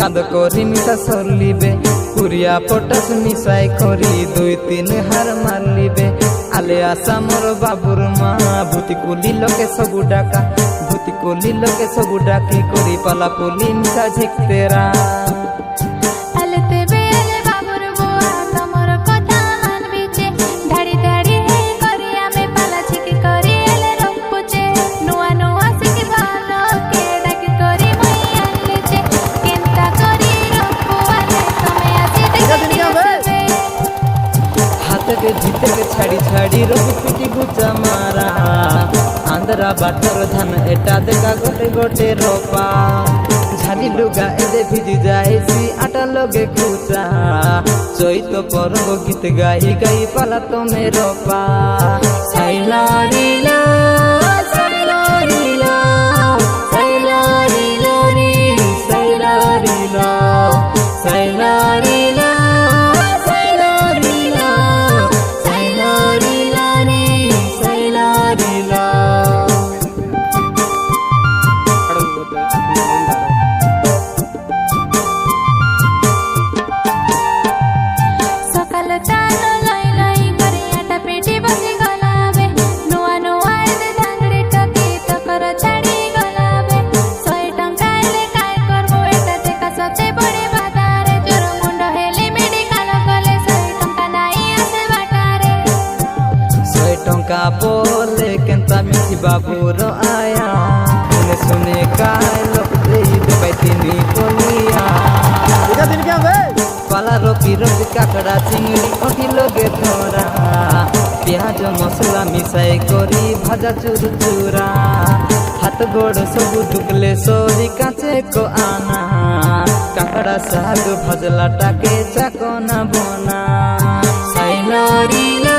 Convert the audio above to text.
साद करी मिसा सरलिबे पुरिया पटास मिसाई करी 2-3 हार मारलिबे आले आशा मोर बाबुर मा भूति कुली लोके सबु डाका भूति कुली लोके सबु डाकी करी पाला पुली मिसा झेकतेरा जीते के छाड़ी छाड़ी रोगी पिटी गुचा मारा आंध्रा बाटर धान एटा देखा गोटे गोटे रोपा झाली लुगा एदे भिजी जाए सी आटा लगे खुचा चैत पर्व गीत गाई गाई पाला तो में रोपा सैला रीला सैला रीला सैला रीला री सैला रीला सैला रीला टंका बोले केंता मिठी बाबूर आया सुने सुने काय लोक देई बेबाइतिनी कोलिया इका दिन क्या बे पाला रोकी रोकी काकड़ा चिंगड़ी ओठी लगे थोरा प्याज मसला मिसाई करी भाजा चुरचुरा हाथ गोड़ सब दुगले सोरी काचे को आना काकड़ा साग भजला टाके चाको ना बना सैला रीला